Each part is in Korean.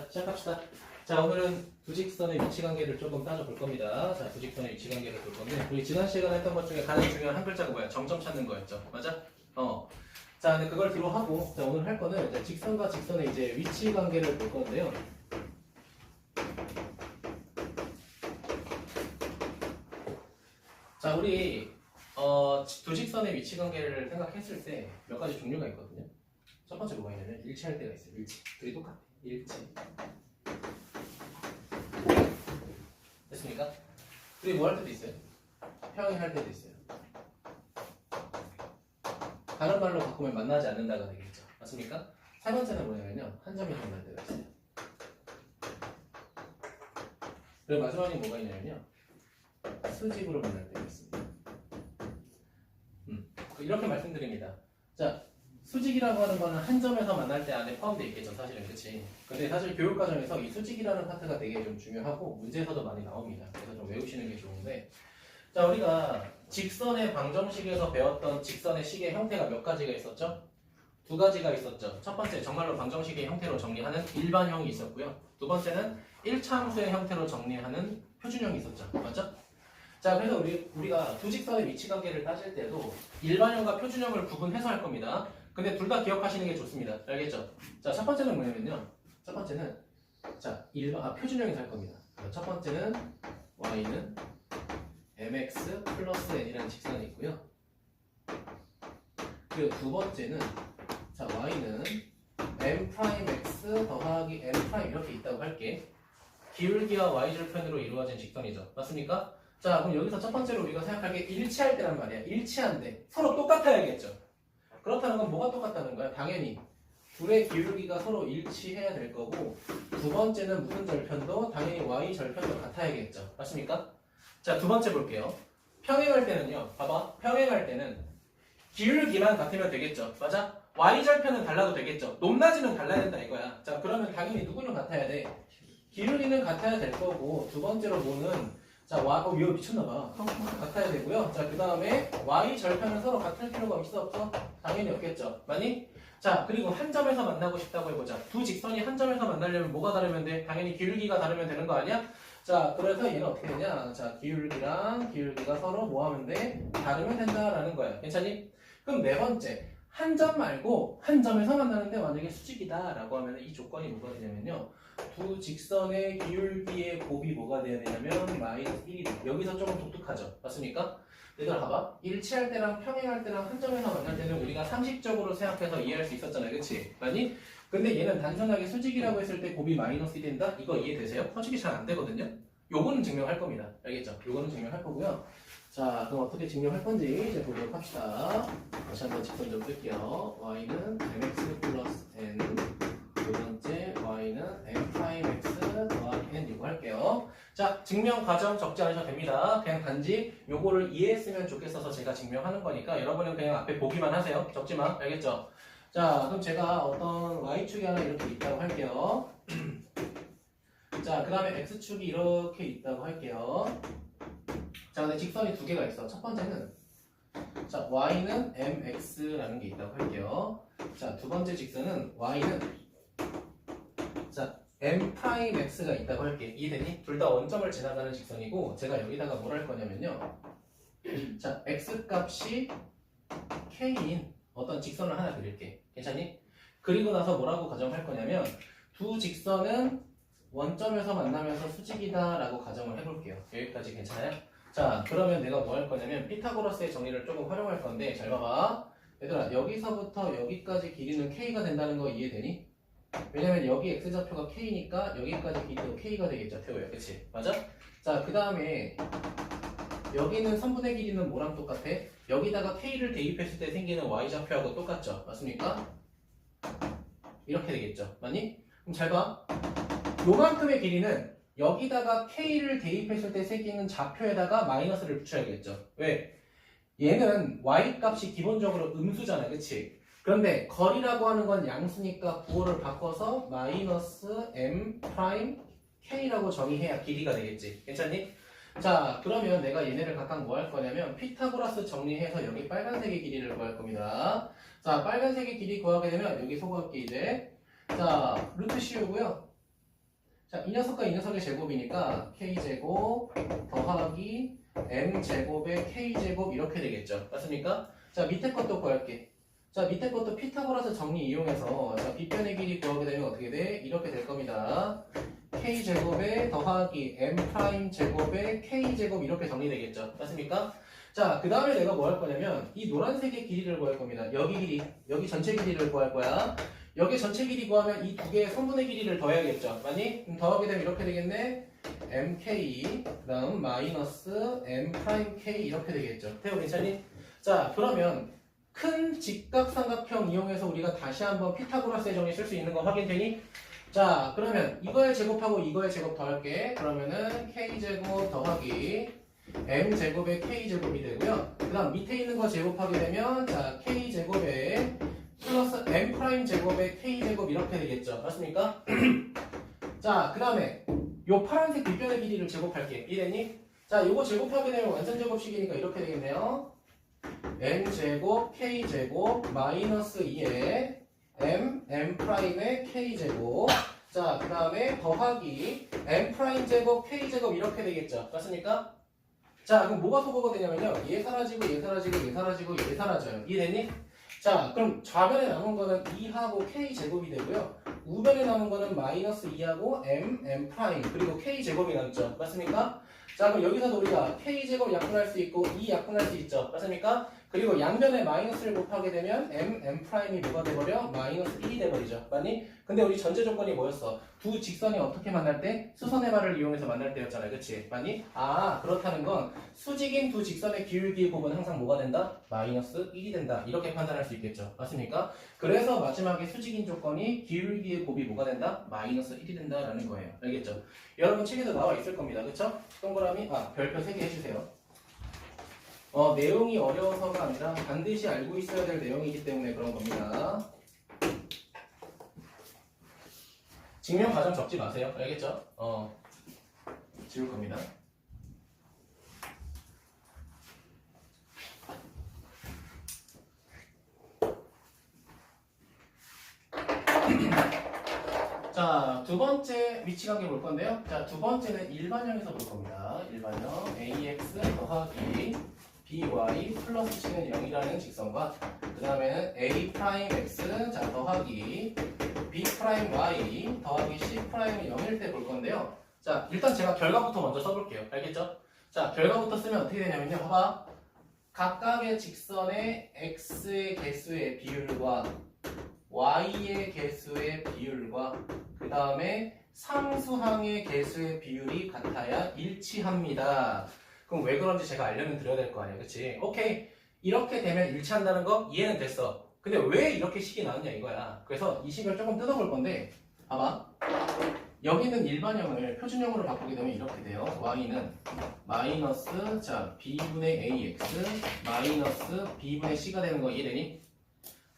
시작합시다. 자, 오늘은 두직선의 위치관계를 조금 따져볼 겁니다. 자, 두직선의 위치관계를 볼 건데, 우리 지난 시간에 했던 것 중에 가장 중요한 한 글자가 뭐야? 점점 찾는 거였죠. 맞아? 자, 근데 그걸 뒤로 하고, 자, 오늘 할 거는 이제 직선과 직선의 이제 위치관계를 볼 건데요. 자, 우리 두직선의 위치관계를 생각했을 때 몇 가지 종류가 있거든요. 첫 번째 뭐가 있냐면 일치할 때가 있어요. 일치. 둘이 똑같아. 일치. 됐습니까? 둘이 뭐 할 때도 있어요? 평행할 때도 있어요. 다른 말로 바꾸면 만나지 않는다가 되겠죠. 맞습니까? 세 번째는 뭐냐면요. 한 점이 만날 때가 있어요. 그리고 마지막에 뭐가 있냐면요. 수직으로 만날 때가 있습니다. 이렇게 말씀드립니다. 자, 수직이라고 하는 거는 한 점에서 만날 때 안에 포함되어 있겠죠, 사실은. 그치? 근데 사실 교육과정에서 이 수직이라는 파트가 되게 좀 중요하고 문제에서도 많이 나옵니다. 그래서 좀 외우시는 게 좋은데, 자, 우리가 직선의 방정식에서 배웠던 직선의 식의 형태가 몇 가지가 있었죠? 두 가지가 있었죠. 첫 번째, 정말로 방정식의 형태로 정리하는 일반형이 있었고요. 두 번째는 1차 함수의 형태로 정리하는 표준형이 있었죠. 맞죠? 자, 그래서 우리가 두 직선의 위치관계를 따질 때도 일반형과 표준형을 구분해서 할 겁니다. 근데 둘 다 기억하시는 게 좋습니다. 알겠죠? 자, 첫 번째는 뭐냐면요. 첫 번째는 자, 표준형에서 할 겁니다. 첫 번째는 y는 mx 플러스 n이라는 직선이 있고요. 그리고 두 번째는 자, y는 m'x 더하기 m' 이렇게 있다고 할게. 기울기와 y절편으로 이루어진 직선이죠. 맞습니까? 자, 그럼 여기서 첫 번째로 우리가 생각할 게 일치할 때란 말이야. 일치한데 서로 똑같아야겠죠. 그렇다는 건 뭐가 똑같다는 거야? 당연히 둘의 기울기가 서로 일치해야 될 거고, 두 번째는 무슨 절편도 당연히 y 절편도 같아야겠죠. 맞습니까? 자, 두 번째 볼게요. 평행할 때는요. 봐봐. 평행할 때는 기울기만 같으면 되겠죠. 맞아? y 절편은 달라도 되겠죠. 높낮이는 달라야 된다 이거야. 자, 그러면 당연히 누구는 같아야 돼? 기울기는 같아야 될 거고, 두 번째로 뭐는 자, 이거 미쳤나봐. 같아야 되고요. 자, 그 다음에 y 절편은 서로 같을 필요가 있어 없어? 당연히 없겠죠. 많이? 자, 그리고 한 점에서 만나고 싶다고 해보자. 두 직선이 한 점에서 만나려면 뭐가 다르면 돼? 당연히 기울기가 다르면 되는 거 아니야? 자, 그래서 얘는 어떻게 되냐? 자, 기울기랑 기울기가 서로 뭐 하면 돼? 다르면 된다라는 거야. 괜찮니? 그럼 네 번째. 한 점 말고 한 점에서 만나는데 만약에 수직이다 라고 하면 이 조건이 뭐가 되냐면요. 두 직선의 기울기의 곱이 뭐가 돼야 되냐면 마이너스 1이 돼. 여기서 조금 독특하죠. 맞습니까? 얘들아 봐봐. 일치할 때랑 평행할 때랑 한 점에서 만날 때는 우리가 상식적으로 생각해서 이해할 수 있었잖아요. 그치? 맞니? 근데 얘는 단순하게 수직이라고 했을 때 곱이 마이너스 1이 된다? 이거 이해되세요? 솔직히 잘 안 되거든요? 요거는 증명할 겁니다. 알겠죠? 요거는 증명할 거고요. 자, 그럼 어떻게 증명할 건지 이제 보도록 합시다. 다시 한번 직선 좀 쓸게요. y는 mx 플러스 n, 두 번째 y는 m'x 더하기 n 이거 할게요. 자, 증명 과정 적지 않으셔도 됩니다. 그냥 단지 요거를 이해했으면 좋겠어서 제가 증명하는 거니까 여러분은 그냥 앞에 보기만 하세요. 적지 마. 알겠죠? 자, 그럼 제가 어떤 y축이 하나 이렇게 있다고 할게요. 자, 그 다음에 x축이 이렇게 있다고 할게요. 자, 근데 직선이 두 개가 있어. 첫 번째는 자, y는 mx라는 게 있다고 할게요. 자, 두 번째 직선은 y는 자, m'x가 있다고 할게. 이해되니? 둘 다 원점을 지나가는 직선이고, 제가 여기다가 뭘 할 거냐면요. 자, x 값이 k인 어떤 직선을 하나 그릴게. 괜찮니? 그리고 나서 뭐라고 가정할 거냐면 두 직선은 원점에서 만나면서 수직이다 라고 가정을 해볼게요. 여기까지 괜찮아요? 자, 그러면 내가 뭐 할 거냐면 피타고라스의 정리를 조금 활용할 건데 잘 봐봐. 얘들아, 여기서부터 여기까지 길이는 k가 된다는 거 이해되니? 왜냐면 여기 x좌표가 k니까 여기까지 길이도 k가 되겠죠, 태호야. 그치? 맞아? 자, 그 다음에 여기는 선분의 길이는 뭐랑 똑같아? 여기다가 k를 대입했을 때 생기는 y좌표하고 똑같죠? 맞습니까? 이렇게 되겠죠. 맞니? 그럼 잘 봐. 요만큼의 길이는 여기다가 k를 대입했을 때 생기는 좌표에다가 마이너스를 붙여야겠죠. 왜? 얘는 y 값이 기본적으로 음수잖아. 그치? 그런데 거리라고 하는 건 양수니까 부호를 바꿔서 마이너스 m 프라임 k라고 정의해야 길이가 되겠지. 괜찮니? 자, 그러면 내가 얘네를 각각 뭐 할 거냐면 피타고라스 정리해서 여기 빨간색의 길이를 구할 겁니다. 자, 빨간색의 길이 구하게 되면 여기 소구할게 이제. 자, 루트 씌우고요. 자, 이 녀석과 이 녀석의 제곱이니까 k제곱 더하기 m제곱의 k제곱 이렇게 되겠죠. 맞습니까? 자, 밑에 것도 구할게. 자, 밑에 것도 피타고라스 정리 이용해서 자, 빗변의 길이 구하게 되면 어떻게 돼? 이렇게 될 겁니다. k제곱에 더하기 m'제곱에 k제곱 이렇게 정리되겠죠. 맞습니까? 자, 그 다음에 내가 뭐 할 거냐면 이 노란색의 길이를 구할 겁니다. 여기 길이, 여기 전체 길이를 구할 거야. 여기 전체 길이 구하면 이 두 개의 선분의 길이를 더해야겠죠. 맞니? 그럼 더하게 되면 이렇게 되겠네. mk 그 다음 마이너스 m'k 이렇게 되겠죠. 태호 괜찮니? 자, 그러면 큰 직각삼각형 이용해서 우리가 다시 한번 피타고라스의 정리 쓸 수 있는 거 확인되니? 자, 그러면 이거의 제곱하고 이거의 제곱 더할게. 그러면은 k제곱 더하기 m제곱의 k제곱이 되고요. 그 다음 밑에 있는 거 제곱하게 되면 자, k제곱에 플러스 m'제곱의 k제곱 이렇게 되겠죠. 맞습니까? 자, 그 다음에 요 파란색 빗변의 길이를 제곱할게. 이해됐니? 자, 요거 제곱하게 되면 완전 제곱식이니까 이렇게 되겠네요. m제곱 k제곱 마이너스 2에 m'의 k제곱. 자, 그 다음에 더하기 m'제곱 k제곱 이렇게 되겠죠. 맞습니까? 자, 그럼 뭐가 소거가 되냐면요. 얘 사라지고 얘 사라지고 얘 사라지고 얘 사라져요. 이해됐니? 자, 그럼 좌변에 남은 거는 2하고 k제곱이 되고요. 우변에 남은 거는 마이너스 2하고 m 그리고 k제곱이 남죠. 맞습니까? 자, 그럼 여기서도 우리가 k제곱 약분할 수 있고 2 약분할 수 있죠. 맞습니까? 그리고 양변에 마이너스를 곱하게 되면 m'이 뭐가 돼버려? 마이너스 1이 돼버리죠. 맞니? 근데 우리 전제 조건이 뭐였어? 두 직선이 어떻게 만날 때? 수선의 말을 이용해서 만날 때였잖아요. 그치? 맞니? 아, 그렇다는 건 수직인 두 직선의 기울기의 곱은 항상 뭐가 된다? 마이너스 1이 된다. 이렇게 판단할 수 있겠죠. 맞습니까? 그래서 마지막에 수직인 조건이 기울기의 곱이 뭐가 된다? 마이너스 1이 된다라는 거예요. 알겠죠? 여러분 책에도 나와 있을 겁니다. 그쵸? 동그라미, 별표 3개 해주세요. 내용이 어려워서가 아니라 반드시 알고 있어야 될 내용이기 때문에 그런 겁니다. 증명 과정 적지 마세요. 알겠죠? 지울 겁니다. 자, 두 번째 위치관계 볼 건데요. 자, 두 번째는 일반형에서 볼 겁니다. 일반형 ax 더하기 by 플러스 c는 0이라는 직선과 그 다음에는 a'x 자 더하기 b'y 더하기 c'은 0일 때 볼 건데요. 자, 일단 제가 결과부터 먼저 써볼게요. 알겠죠? 자, 결과부터 쓰면 어떻게 되냐면요. 봐봐. 각각의 직선의 x의 개수의 비율과 y의 개수의 비율과 그 다음에 상수항의 개수의 비율이 같아야 일치합니다. 그럼 왜 그런지 제가 알려면 드려야 될 거 아니에요. 그치? 오케이. 이렇게 되면 일치한다는 거 이해는 됐어. 근데 왜 이렇게 식이 나왔냐 이거야. 그래서 이 식을 조금 뜯어볼 건데 봐봐. 여기는 일반형을 표준형으로 바꾸게 되면 이렇게 돼요. y는 마이너스 자 b분의 ax 마이너스 b분의 c가 되는 거 이해되니?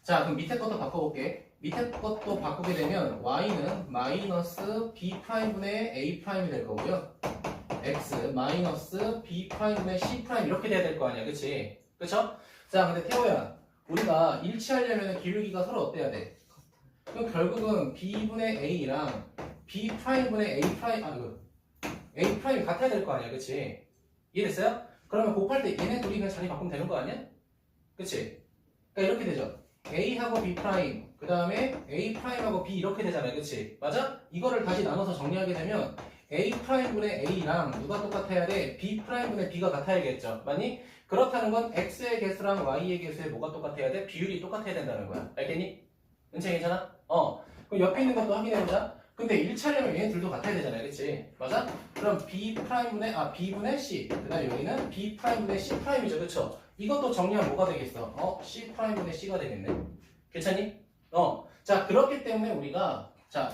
자, 그럼 밑에 것도 바꿔볼게. 밑에 것도 바꾸게 되면 y는 마이너스 b'분의 a'이 될 거고요. x 마이너스 b'분의 c' 이렇게 돼야 될 거 아니야. 그치? 그쵸? 자, 근데 태호야, 우리가 일치하려면 기울기가 서로 어때야 돼? 그럼 결국은 b분의 a랑 b'분의 a'이 같아야 될 거 아니야. 그치? 이해됐어요? 그러면 곱할 때 얘네 둘이 그냥 자리 바꾸면 되는 거 아니야? 그치? 그러니까 이렇게 되죠. a하고 b', 그 다음에 a'하고 b 이렇게 되잖아요. 그치? 맞아? 이거를 다시 나눠서 정리하게 되면 a'분의 a랑 누가 똑같아야 돼? b'분의 b가 같아야겠죠. 맞니? 그렇다는 건 x의 개수랑 y의 개수에 뭐가 똑같아야 돼? 비율이 똑같아야 된다는 거야. 알겠니? 은채 괜찮아? 그럼 옆에 있는 것도 확인해보자. 근데 일치하려면 얘네 둘도 같아야 되잖아요. 그치? 맞아? 그럼 b분의 c 그 다음에 여기는 b'분의 c'이죠. 그쵸? 이것도 정리하면 뭐가 되겠어? c'분의 c가 되겠네. 괜찮니? 자, 그렇기 때문에 우리가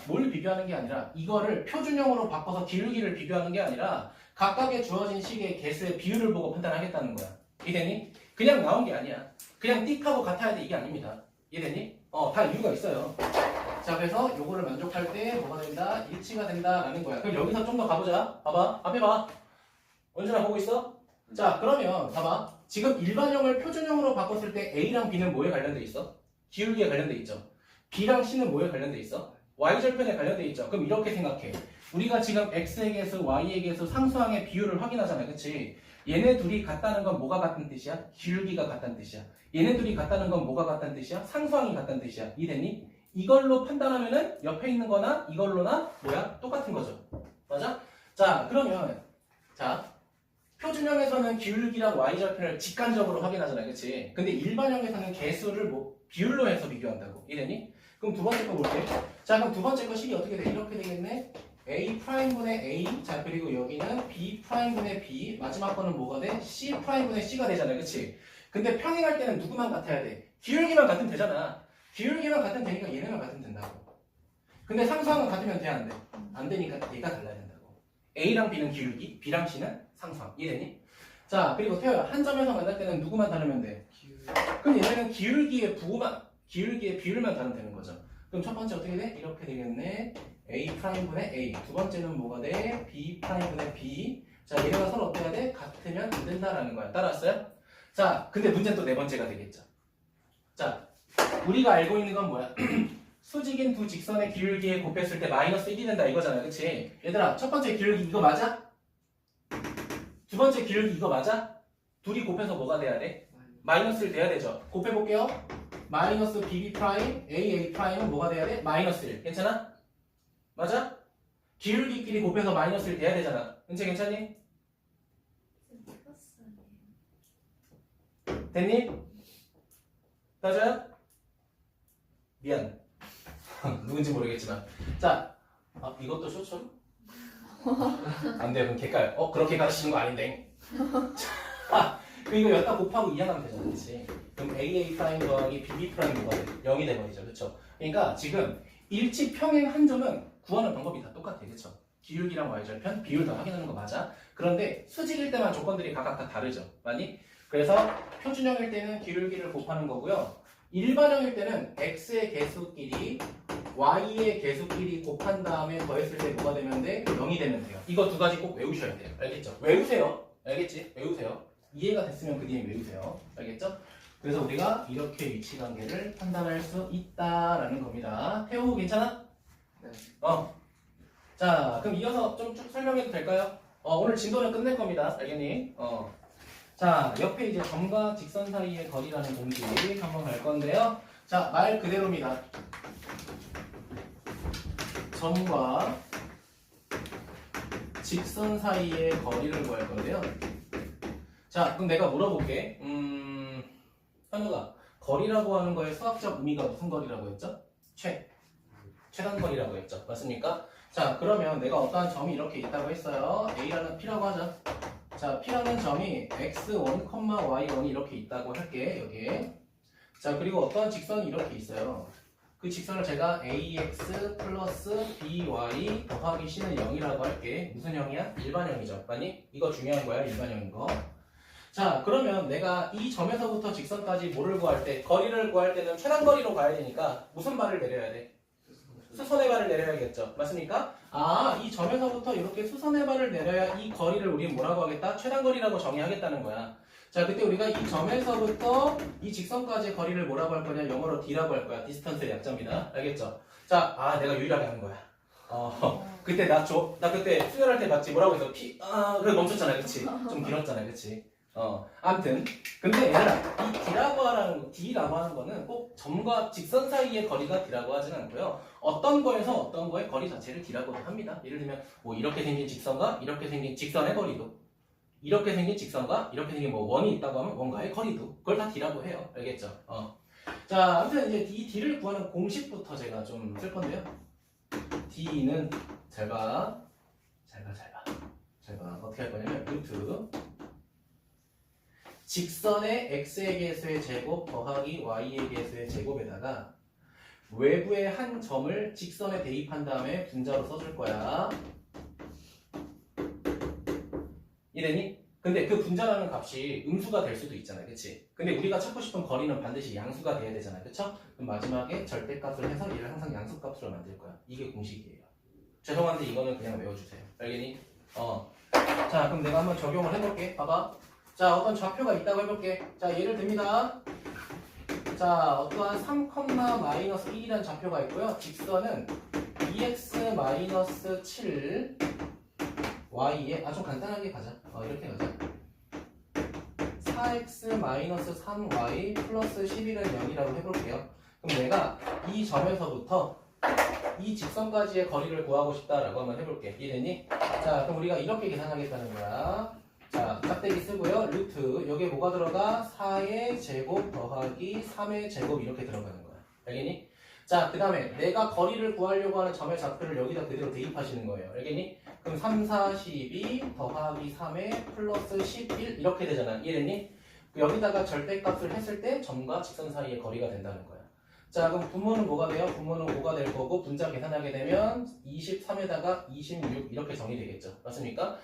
뭘 비교하는 게 아니라 이거를 표준형으로 바꿔서 기울기를 비교하는 게 아니라 각각의 주어진 식의 개수의 비율을 보고 판단하겠다는 거야. 이해되니? 그냥 나온 게 아니야. 그냥 띡하고 같아야 돼 이게 아닙니다. 이해되니? 다 이유가 있어요. 자, 그래서 요거를 만족할 때 뭐가 된다? 일치가 된다라는 거야. 그럼 여기서 좀 더 가보자. 봐봐. 앞에 봐. 언제나 보고 있어? 자, 그러면 봐봐. 지금 일반형을 표준형으로 바꿨을 때 A랑 B는 뭐에 관련돼 있어? 기울기에 관련돼 있죠. B랑 C는 뭐에 관련돼 있어? y절편에 관련돼 있죠. 그럼 이렇게 생각해. 우리가 지금 x의 개수, y의 개수, 상수항의 비율을 확인하잖아. 그치? 얘네 둘이 같다는 건 뭐가 같은 뜻이야? 기울기가 같다는 뜻이야. 얘네 둘이 같다는 건 뭐가 같다는 뜻이야? 상수항이 같다는 뜻이야. 이해됐니? 이걸로 판단하면은 옆에 있는 거나 이걸로나 뭐야? 똑같은 거죠. 맞아? 자, 그러면 자 표준형에서는 기울기랑 y절편을 직관적으로 확인하잖아. 그치? 근데 일반형에서는 개수를 뭐 비율로 해서 비교한다고. 이해됐니? 그럼 두 번째 거 볼게. 자, 그럼 두 번째 거 식이 어떻게 돼? 이렇게 되겠네. A'분의 A. 자, 그리고 여기는 B'분의 B. 마지막 거는 뭐가 돼? C'분의 C가 되잖아. 그치? 근데 평행할 때는 누구만 같아야 돼? 기울기만 같으면 되잖아. 기울기만 같으면 되니까 얘네만 같으면 된다고. 근데 상수항은 같으면 돼? 안 돼? 안 되니까 얘가 달라야 된다고. A랑 B는 기울기, B랑 C는 상수항. 이해되니? 자, 그리고 태호야. 한 점에서 만날 때는 누구만 다르면 돼? 그럼 얘네는 기울기의 비율만 다르면 되는 거죠. 그럼 첫 번째 어떻게 돼? 이렇게 되겠네. A'분의 A. 두 번째는 뭐가 돼? B'분의 B. 자, 얘네가 서로 어때야 돼? 같으면 안 된다라는 거야. 따라왔어요? 자, 근데 문제는 또 네 번째가 되겠죠. 자, 우리가 알고 있는 건 뭐야? 수직인 두 직선의 기울기에 곱했을 때 마이너스 1이 된다 이거잖아. 그치? 얘들아, 첫 번째 기울기 이거 맞아? 두 번째 기울기 이거 맞아? 둘이 곱해서 뭐가 돼야 돼? 마이너스 1 돼야 되죠. 곱해볼게요. 마이너스 BB 프라임, AA 프라임은 뭐가 돼야 돼? 마이너스 1. 괜찮아? 맞아? 기울기끼리 곱해서 마이너스 1 돼야 되잖아. 은채 괜찮니? 됐니? 맞아요? 미안. 누군지 모르겠지만. 자, 이것도 쇼처럼? 안 돼, 그럼 개깔. 그렇게 가르치는 거 아닌데. 자, 이거 여기다 곱하고 이해하면 되잖아, 그치? 그럼 AA 프라임 더하기 BB 프라임 뭐가 돼? 0이 돼버리죠, 그쵸? 그러니까 지금 일치평행 한 점은 구하는 방법이 다 똑같아, 그쵸? 기울기랑 y절편, 비율 다 확인하는 거 맞아? 그런데 수직일 때만 조건들이 각각 다 다르죠, 맞니? 그래서 표준형일 때는 기울기를 곱하는 거고요. 일반형일 때는 x의 개수끼리 y의 개수끼리 곱한 다음에 더했을 때 뭐가 되면 돼? 0이 되면 돼요. 이거 두 가지 꼭 외우셔야 돼요. 알겠죠? 외우세요. 알겠지? 외우세요. 이해가 됐으면 그 뒤에 외우세요. 알겠죠? 그래서 우리가 이렇게 위치관계를 판단할 수 있다라는 겁니다. 태호 괜찮아? 네. 자, 그럼 이어서 좀 쭉 설명해도 될까요? 오늘 진도는 끝낼 겁니다. 알겠니? 자, 옆에 이제 점과 직선 사이의 거리라는 공식 한번 갈 건데요. 자, 말 그대로입니다. 점과 직선 사이의 거리를 구할 건데요. 자, 그럼 내가 물어볼게. 현우가 거리라고 하는 거의 수학적 의미가 무슨 거리라고 했죠? 최단거리라고 했죠. 맞습니까? 자, 그러면 내가 어떠한 점이 이렇게 있다고 했어요. A라는 P라고 하자. 자, P라는 점이 X1, Y1이 이렇게 있다고 할게. 여기에. 자, 그리고 어떠한 직선이 이렇게 있어요. 그 직선을 제가 AX 플러스 BY 더하기 C는 0이라고 할게. 무슨 형이야? 일반형이죠. 맞니? 이거 중요한 거야. 일반형인 거. 자, 그러면 내가 이 점에서부터 직선까지 뭐를 구할 때, 거리를 구할 때는 최단거리로 가야 되니까 무슨 발을 내려야 돼? 수선의 발을 내려야겠죠. 맞습니까? 이 점에서부터 이렇게 수선의 발을 내려야 이 거리를 우리는 뭐라고 하겠다? 최단거리라고 정의하겠다는 거야. 자, 그때 우리가 이 점에서부터 이 직선까지의 거리를 뭐라고 할 거냐? 영어로 D라고 할 거야. 디스턴스의 약자입니다. 알겠죠? 자, 내가 유일하게 하는 거야. 그때 나 그때 수혈할 때 봤지? 뭐라고 해서 그래 멈췄잖아. 그치? 좀 길었잖아. 그치? 아무튼 근데 얘들아 이 D라고 하는 거는 꼭 점과 직선 사이의 거리가 D라고 하진 않고요. 어떤 거에서 어떤 거의 거리 자체를 D라고도 합니다. 예를 들면 뭐 이렇게 생긴 직선과 이렇게 생긴 직선의 거리도, 이렇게 생긴 직선과 이렇게 생긴 뭐 원이 있다고 하면 원과의 거리도, 그걸 다 D라고 해요. 알겠죠? 자, 아무튼 이제 이 D를 구하는 공식부터 제가 좀 쓸 건데요. D는 잘 봐. 어떻게 할 거냐면 루트 직선의 x의 개수의 제곱 더하기 y의 개수의 제곱에다가 외부의 한 점을 직선에 대입한 다음에 분자로 써줄 거야. 이래니? 근데 그 분자라는 값이 음수가 될 수도 있잖아. 그치? 근데 우리가 찾고 싶은 거리는 반드시 양수가 돼야 되잖아. 그쵸? 그럼 마지막에 절대값을 해서 얘를 항상 양수값으로 만들 거야. 이게 공식이에요. 죄송한데 이거는 그냥 외워주세요. 알겠니? 자, 그럼 내가 한번 적용을 해볼게. 봐봐. 자, 어떤 좌표가 있다고 해볼게. 자, 예를 듭니다. 자, 어떠한 3, -1이라는 좌표가 있고요. 직선은 2x-7 y에 좀 간단하게 가자. 이렇게 가자. 4x-3y 플러스 11은 0이라고 해볼게요. 그럼 내가 이 점에서부터 이 직선까지의 거리를 구하고 싶다라고 한번 해볼게. 이해됐니? 자, 그럼 우리가 이렇게 계산하겠다는 거야. 자, 짝대기 쓰고요. 루트. 여기에 뭐가 들어가? 4의 제곱 더하기 3의 제곱 이렇게 들어가는 거야. 알겠니? 자, 그 다음에 내가 거리를 구하려고 하는 점의 좌표를 여기다 그대로 대입하시는 거예요. 알겠니? 그럼 3, 4, 12 더하기 3의 플러스 11 이렇게 되잖아. 이해됐니? 여기다가 절대값을 했을 때 점과 직선 사이의 거리가 된다는 거야. 자, 그럼 분모는 뭐가 돼요? 분모는 5가 될 거고 분자 계산하게 되면 23에다가 26 이렇게 정의되겠죠. 맞습니까?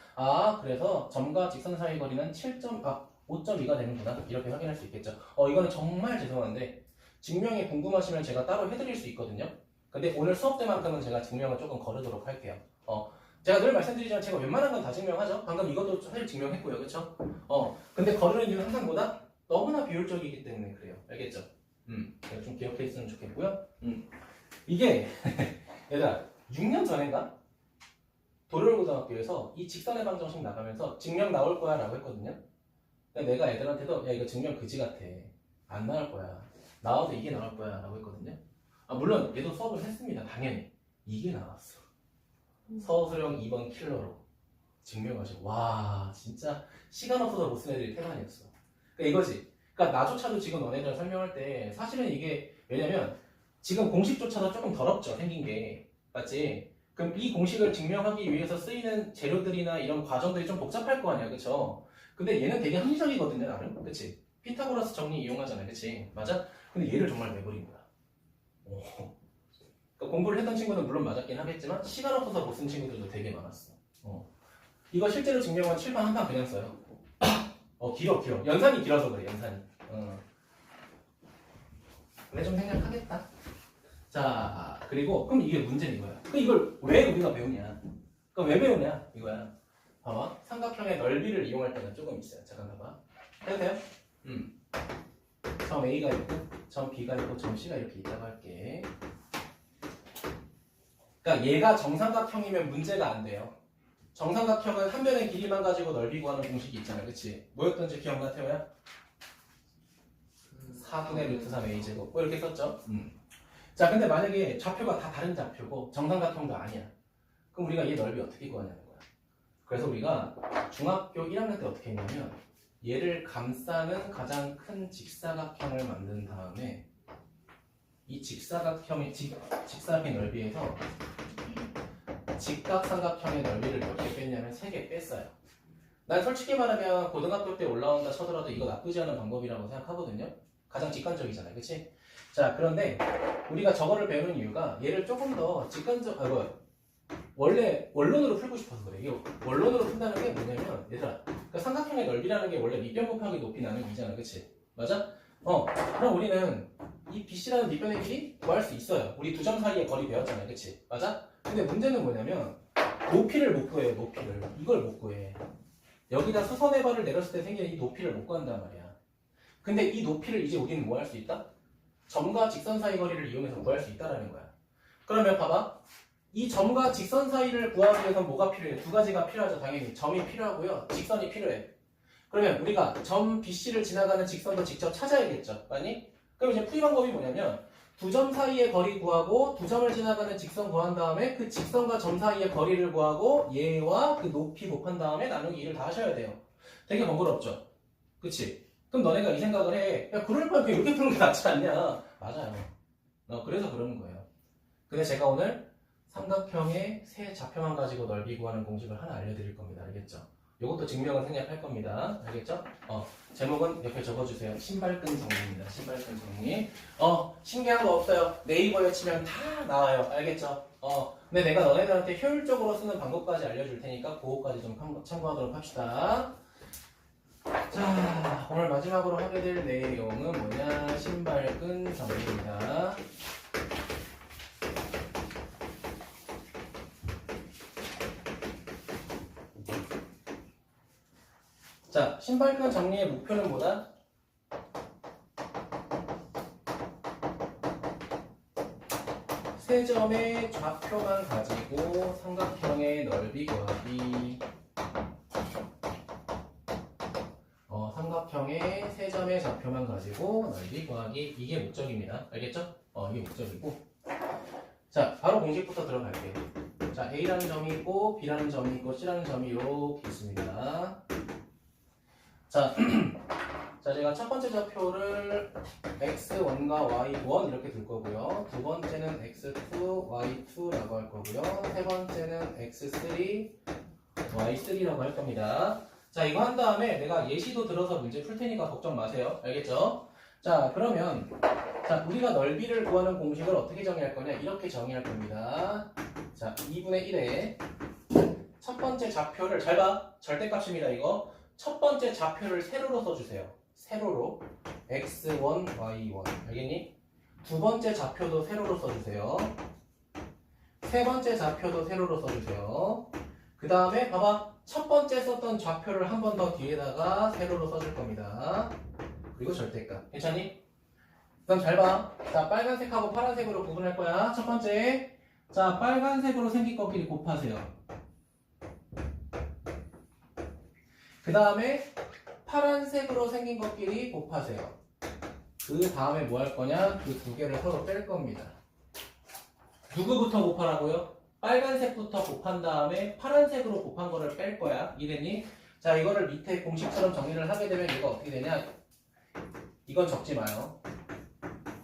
그래서 점과 직선 사이의 거리는 5.2가 되는구나. 이렇게 확인할 수 있겠죠. 이거는 정말 죄송한데 증명이 궁금하시면 제가 따로 해드릴 수 있거든요. 근데 오늘 수업 때만큼은 제가 증명을 조금 거르도록 할게요. 제가 늘 말씀드리지만 제가 웬만한 건 다 증명하죠. 방금 이것도 사실 증명했고요. 그쵸? 근데 거르는 이유는 항상 뭐다? 너무나 비효율적이기 때문에 그래요. 알겠죠? 좀 기억해 있으면 좋겠고요. 이게 얘들아 6년 전인가? 도로고등학교에서 이 직선의 방정식 나가면서 증명 나올 거야 라고 했거든요. 근데 내가 애들한테도 야 이거 증명 그지 같아. 안 나올 거야. 나와도 이게 나올 거야 라고 했거든요. 물론 얘도 수업을 했습니다. 당연히. 이게 나왔어. 서술형 2번 킬러로 증명하시고 와 진짜 시간 없어서 못 쓴 애들이 태반이었어. 그러니까 이거지. 그러니까 나조차도 지금 너네들 설명할 때 사실은 이게 왜냐면 지금 공식조차도 조금 더럽죠. 생긴 게 맞지? 그럼 이 공식을 증명하기 위해서 쓰이는 재료들이나 이런 과정들이 좀 복잡할 거 아니야, 그쵸? 근데 얘는 되게 합리적이거든요, 나름. 그치? 피타고라스 정리 이용하잖아, 그치? 맞아? 근데 얘를 정말 내버린 거야. 그러니까 공부를 했던 친구는 물론 맞았긴 하겠지만 시간 없어서 못 쓴 친구들도 되게 많았어. 이거 실제로 증명은 7번 한 방 그냥 써요. 길어. 연산이 길어서 그래, 연산이. 근데 좀 생각하겠다. 자, 그리고 그럼 이게 문제는 이거야. 그럼 이걸 왜 우리가 배우냐? 그럼 왜 배우냐? 이거야. 봐봐. 삼각형의 넓이를 이용할 때는 조금 있어요. 잠깐 봐봐. 해도 돼요? 점 A가 있고, 점 B가 있고, 점 C가 이렇게 있다고 할게. 그러니까 얘가 정삼각형이면 문제가 안 돼요. 정삼각형은 한 변의 길이만 가지고 넓이 구하는 공식이 있잖아. 그치? 뭐였던지 기억나, 태호야? 4분의 루트 3 A제곱. 이렇게 썼죠? 자, 근데 만약에 좌표가 다 다른 좌표고 정삼각형도 아니야. 그럼 우리가 얘 넓이 어떻게 구하냐는 거야. 그래서 우리가 중학교 1학년 때 어떻게 했냐면 얘를 감싸는 가장 큰 직사각형을 만든 다음에 이 직사각형의 넓이에서 직각삼각형의 넓이를 몇 개 뺐냐면 3개 뺐어요. 난 솔직히 말하면 고등학교 때 올라온다 쳐더라도 이거 나쁘지 않은 방법이라고 생각하거든요. 가장 직관적이잖아요. 그치? 자, 그런데 우리가 저거를 배우는 이유가 얘를 조금 더 원래 원론으로 풀고 싶어서 그래. 이게 원론으로 푼다는 게 뭐냐면 얘들아, 그러니까 삼각형의 넓이라는 게 원래 밑변 곱하기 높이 나누기잖아. 그치? 맞아? 그럼 우리는 이 BC라는 밑변의 길이 구할 수 있어요. 우리 두 점 사이의 거리 배웠잖아요. 그치? 맞아? 근데 문제는 뭐냐면 높이를 못 구해요. 높이를. 이걸 못 구해. 여기다 수선의 발을 내렸을 때 생기는 이 높이를 못 구한단 말이야. 근데 이 높이를 이제 우리는 뭐 할 수 있다? 점과 직선 사이 거리를 이용해서 구할 수 있다라는 거야. 그러면 봐봐. 이 점과 직선 사이를 구하기 위해서 뭐가 필요해? 두 가지가 필요하죠. 당연히 점이 필요하고요. 직선이 필요해. 그러면 우리가 점 BC를 지나가는 직선도 직접 찾아야겠죠. 맞니? 그럼 이제 풀이 방법이 뭐냐면 두 점 사이의 거리 구하고 두 점을 지나가는 직선 구한 다음에 그 직선과 점 사이의 거리를 구하고 얘와 그 높이 곱한 다음에 나누기 2를 다 하셔야 돼요. 되게 번거롭죠? 그치? 그럼 너네가 이 생각을 해. 야, 그럴 바에 이렇게 푸는 게 낫지 않냐? 맞아요. 그래서 그러는 거예요. 근데 제가 오늘 삼각형의 세 좌표만 가지고 넓이 구하는 공식을 하나 알려드릴 겁니다. 알겠죠? 이것도 증명은 생략할 겁니다. 알겠죠? 제목은 옆에 적어주세요. 신발끈 정리입니다. 신발끈 정리. 신기한 거 없어요. 네이버에 치면 다 나와요. 알겠죠? 근데 내가 너네들한테 효율적으로 쓰는 방법까지 알려줄 테니까 그거까지 좀 참고하도록 합시다. 자, 오늘 마지막으로 하게 될 내용은 뭐냐? 신발끈 정리입니다. 자, 신발끈 정리의 목표는 뭐다? 세 점의 좌표만 가지고 삼각형의 넓이 구하기. 삼각형의 세 점의 좌표만 가지고 넓이 구하기. 이게 목적입니다. 알겠죠? 이게 목적이고. 자, 바로 공식부터 들어갈게요. 자, A라는 점이 있고 B라는 점이 있고 C라는 점이 이렇게 있습니다. 자, 자, 제가 첫 번째 좌표를 x1과 y1 이렇게 둘 거고요. 두 번째는 x2, y2라고 할 거고요. 세 번째는 x3, y3라고 할 겁니다. 자, 이거 한 다음에 내가 예시도 들어서 문제 풀 테니까 걱정 마세요. 알겠죠? 자, 그러면 자, 우리가 넓이를 구하는 공식을 어떻게 정의할 거냐? 이렇게 정의할 겁니다. 자, 2분의 1에 첫 번째 좌표를 잘 봐. 절대값입니다, 이거. 첫 번째 좌표를 세로로 써주세요. 세로로 x1, y1 알겠니? 두 번째 좌표도 세로로 써주세요. 세 번째 좌표도 세로로 써주세요. 그 다음에 봐봐, 첫 번째 썼던 좌표를 한 번 더 뒤에다가 세로로 써줄 겁니다. 그리고 절대값. 괜찮니? 그럼 잘 봐. 자, 빨간색하고 파란색으로 구분할 거야. 첫 번째, 자, 빨간색으로 생긴 것끼리 곱하세요. 그 다음에 파란색으로 생긴 것끼리 곱하세요. 그 다음에 뭐 할 거냐? 그 두 개를 서로 뺄 겁니다. 누구부터 곱하라고요? 빨간색부터 곱한 다음에 파란색으로 곱한 거를 뺄 거야. 이해됐니? 자, 이거를 밑에 공식처럼 정리를 하게 되면 얘가 어떻게 되냐? 이건 적지 마요.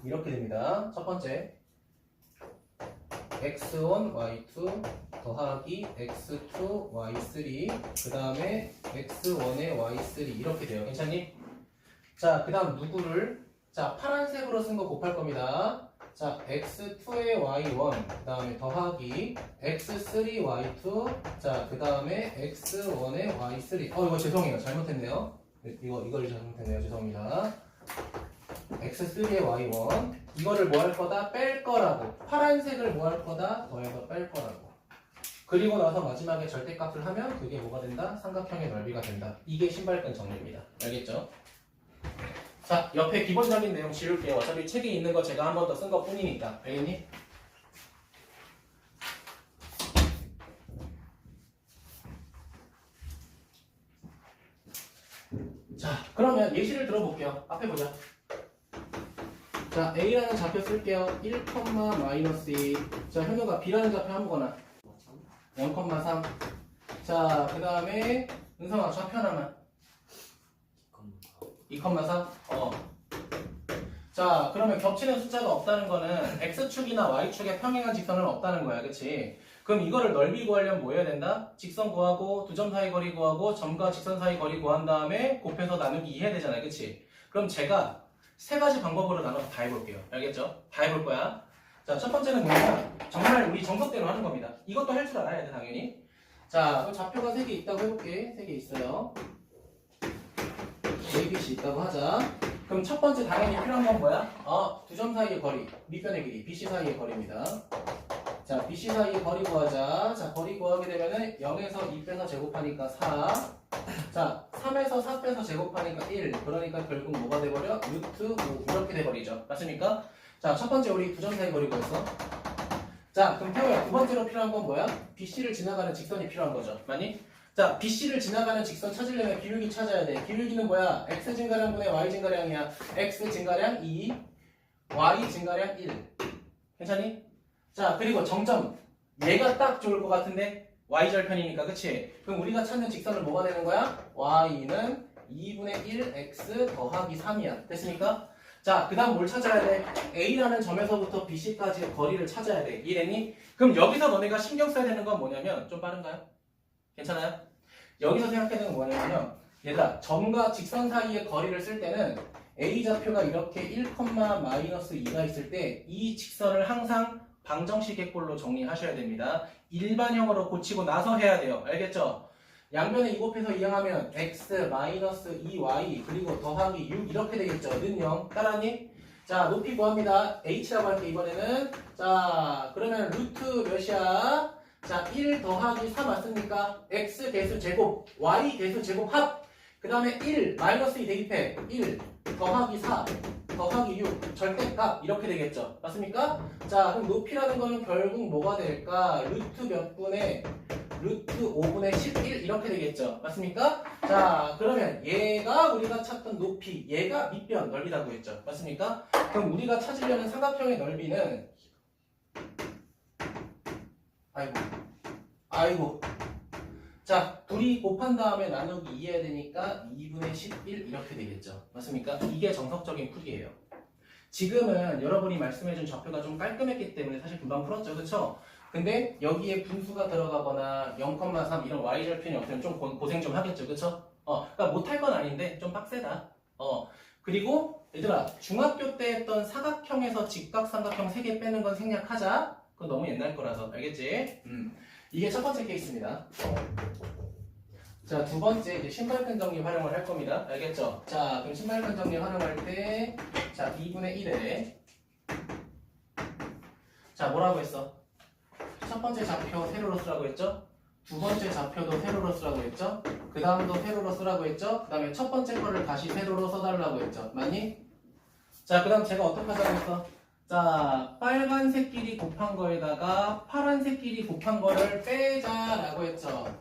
이렇게 됩니다. 첫 번째, x1, y2 더하기 x2, y3 그 다음에 x1에 y3 이렇게 돼요. 괜찮니? 자, 그 다음 누구를? 자, 파란색으로 쓴 거 곱할 겁니다. 자, x2에 y1 그 다음에 더하기 x3, y2 자, 그 다음에 x1에 y3 이거 죄송해요. 잘못했네요. 이걸 잘못했네요. 죄송합니다. x3에 y1 이거를 뭐 할 거다? 뺄 거라고. 파란색을 뭐 할 거다? 더해서 뺄 거라고. 그리고 나서 마지막에 절대값을 하면 그게 뭐가 된다? 삼각형의 넓이가 된다. 이게 신발끈 정리입니다. 알겠죠? 자, 옆에 기본적인 내용 지울게요. 어차피 책에 있는 거 제가 한 번 더 쓴 것 뿐이니까. 알겠니? 자, 그러면 예시를 들어볼게요. 앞에 보자. 자, A라는 좌표 쓸게요. 1, 마이너스 2. 자, 현우가 B라는 좌표 아무거나. 0,3. 자, 그 다음에 은성아 좌표 하나만. 2,4. 자, 그러면 겹치는 숫자가 없다는 거는 X축이나 Y축에 평행한 직선은 없다는 거야. 그치? 그럼 이거를 넓이 구하려면 뭐 해야 된다? 직선 구하고 두 점 사이 거리 구하고 점과 직선 사이 거리 구한 다음에 곱해서 나누기 2 해야 되잖아요. 그치? 그럼 제가 세 가지 방법으로 나눠서 다 해볼게요. 알겠죠? 다 해볼 거야. 자, 첫 번째는 뭐냐? 정말 우리 정석대로 하는 겁니다. 이것도 할 줄 알아야 돼, 당연히. 자, 좌표가 3개 있다고 해볼게. 3개 있어요. A, B, C 있다고 하자. 그럼 첫 번째 당연히 필요한 건 뭐야? 두 점 사이의 거리, 밑변의 길이, BC 사이의 거리입니다. 자, BC 사이의 거리 구하자. 자, 거리 구하게 되면은 0에서 2 빼서 제곱하니까 4. 자, 3에서 4 빼서 제곱하니까 1. 그러니까 결국 뭐가 돼버려? 루트 5. 이렇게 돼버리죠. 맞습니까? 자, 첫 번째 우리 두 점 사이 거리 구했어. 자, 그럼 태호야, 두 번째로 필요한 건 뭐야? BC를 지나가는 직선이 필요한 거죠. 맞니? 자, BC를 지나가는 직선 찾으려면 기울기 찾아야 돼. 기울기는 뭐야? X 증가량분의 Y 증가량이야. X 증가량 2, Y 증가량 1. 괜찮니? 자, 그리고 정점. 얘가 딱 좋을 것 같은데 Y절편이니까, 그치? 그럼 우리가 찾는 직선은 뭐가 되는 거야? Y는 2분의 1 X 더하기 3이야. 됐습니까? 자, 그 다음 뭘 찾아야 돼? A라는 점에서부터 BC까지의 거리를 찾아야 돼. 이해됐니? 그럼 여기서 너네가 신경 써야 되는 건 뭐냐면, 좀 빠른가요? 괜찮아요? 여기서 생각해야 되는 건 뭐냐면요. 얘들아, 점과 직선 사이의 거리를 쓸 때는 A좌표가 이렇게 1, 마이너스 2가 있을 때 이 직선을 항상 방정식의 꼴로 정리하셔야 됩니다. 일반형으로 고치고 나서 해야 돼요. 알겠죠? 양변에 2 곱해서 이항하면 x 마이너스 2y 그리고 더하기 6 이렇게 되겠죠. 는 0. 따라하니? 자, 높이 구합니다. h라고 할게 이번에는. 자, 그러면 루트 몇이야? 자, 1 더하기 4 맞습니까? x 개수 제곱, y 개수 제곱 합. 그 다음에 1 마이너스 2 대입해. 1 더하기 4 더하기 6 절대값 이렇게 되겠죠. 맞습니까? 자, 그럼 높이라는 거는 결국 뭐가 될까? 루트 몇 분의 루트 5분의 11 이렇게 되겠죠. 맞습니까? 자, 그러면 얘가 우리가 찾던 높이, 얘가 밑변 넓이라고 했죠. 맞습니까? 그럼 우리가 찾으려는 삼각형의 넓이는 아이고 자, 둘이 곱한 다음에 나누기 2 해야 되니까 2분의 11 이렇게 되겠죠. 맞습니까? 이게 정석적인 풀이에요. 지금은 여러분이 말씀해준 좌표가 좀 깔끔했기 때문에 사실 금방 풀었죠. 그쵸? 근데 여기에 분수가 들어가거나 0,3 이런 y절편이 없으면 좀 고생 좀 하겠죠. 그쵸? 그러니까 못할 건 아닌데 좀 빡세다. 그리고 얘들아 중학교 때 했던 사각형에서 직각삼각형 3개 빼는 건 생략하자. 그건 너무 옛날 거라서 알겠지? 이게 첫 번째 케이스입니다. 자, 두 번째 이제 신발끈 정리 활용을 할 겁니다. 알겠죠? 자, 그럼 신발끈 정리 활용할 때 자, 2분의 1에 자, 뭐라고 했어? 첫 번째 좌표 세로로 쓰라고 했죠? 두 번째 좌표도 세로로 쓰라고 했죠? 그 다음도 세로로 쓰라고 했죠? 그 다음에 첫 번째 거를 다시 세로로 써달라고 했죠? 맞니? 자, 그 다음 제가 어떻게 하자고 했어? 자, 빨간색끼리 곱한 거에다가 파란색끼리 곱한 거를 빼자라고 했죠.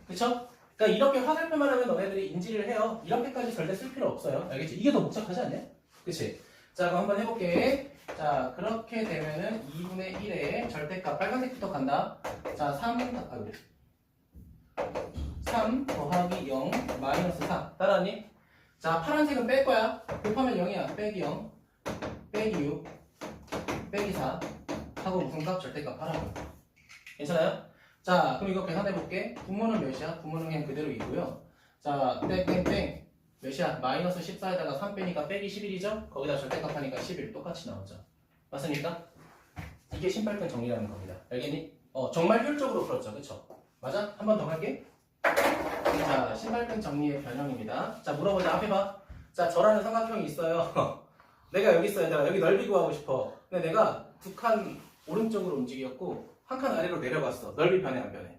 그쵸? 그러니까 이렇게 화살표만 하면 너네들이 인지를 해요. 이렇게까지 절대 쓸 필요 없어요. 알겠지? 이게 더 복잡하지 않냐? 그치? 자, 그럼 한번 해볼게. 자, 그렇게 되면은 2분의 1에 절대값 빨간색부터 간다. 자, 3 더하기 0 마이너스 4 따라하니? 자, 파란색은 뺄 거야. 곱하면 0이야. 빼기 0 빼기 6 빼기 4 하고 무슨 값? 절대값 하라고. 괜찮아요? 자, 그럼 이거 계산해 볼게. 분모는 몇이야? 분모는 그냥 그대로 이고요. 자, 땡땡땡 몇이야? 마이너스 14에다가 3 빼니까 빼기 11이죠? 거기다 절대값 하니까 11 똑같이 나오죠. 맞습니까? 이게 신발끈 정리라는 겁니다. 알겠니? 정말 효율적으로 풀었죠. 그쵸? 맞아? 한 번 더 할게. 자, 신발끈 정리의 변형입니다. 자, 물어보자. 앞에 봐. 자, 저라는 삼각형이 있어요. 내가 여기 있어요. 내가 여기 넓이 구하고 싶어. 근데 내가 두 칸 오른쪽으로 움직였고 한 칸 아래로 내려갔어. 넓이 변해 안 변해?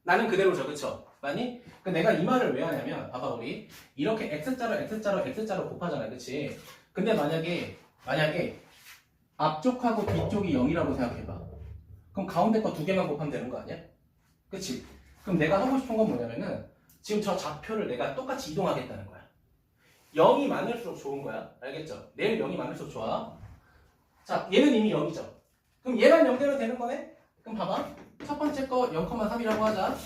나는 그대로죠. 그쵸? 맞니? 내가 이 말을 왜 하냐면 봐봐 우리 이렇게 x자로 곱하잖아. 그치? 근데 만약에 앞쪽하고 뒤쪽이 0이라고 생각해봐. 그럼 가운데 거 두 개만 곱하면 되는 거 아니야? 그치? 그럼 내가 하고 싶은 건 뭐냐면은 지금 저 좌표를 내가 똑같이 이동하겠다는 거야. 0이 많을수록 좋은 거야. 알겠죠? 내일 0이 많을수록 좋아. 자, 얘는 이미 0이죠. 그럼 얘만 0되면 되는 거네? 그럼 봐봐. 첫 번째 거 0,3이라고 하자.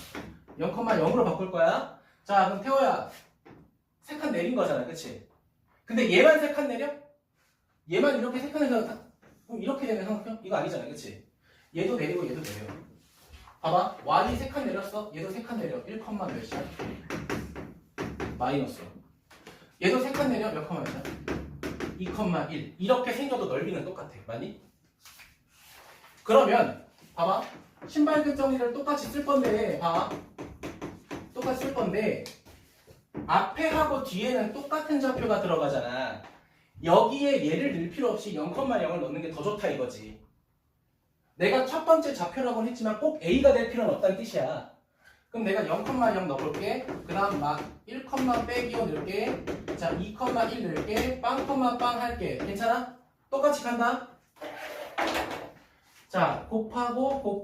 0,0으로 바꿀 거야. 자, 그럼 태호야. 3칸 내린 거잖아. 그치? 근데 얘만 3칸 내려? 얘만 이렇게 3칸 내려. 그럼 이렇게 되는 삼각형? 이거 아니잖아. 그치? 얘도 내리고 얘도 내려. 봐봐. y 3칸 내렸어. 얘도 3칸 내려. 1, 몇이야? 마이너스. 얘도 3칸 내려. 몇 컴마야? 2,1. 이렇게 생겨도 넓이는 똑같아. 맞니? 그러면 봐봐. 신발끈 정리를 똑같이 쓸 건데 봐봐. 똑같이 쓸 건데 앞에 하고 뒤에는 똑같은 좌표가 들어가잖아. 여기에 얘를 넣을 필요 없이 0,0을 넣는 게 더 좋다 이거지. 내가 첫 번째 좌표라고 했지만 꼭 A가 될 필요는 없다는 뜻이야. 그럼 내가 0,0 넣어볼게. 그 다음 막 1, 빼기 5 넣을게. 자, 2,1 넣을게. 빵 할게. 괜찮아? 똑같이 간다. 자, 곱하고.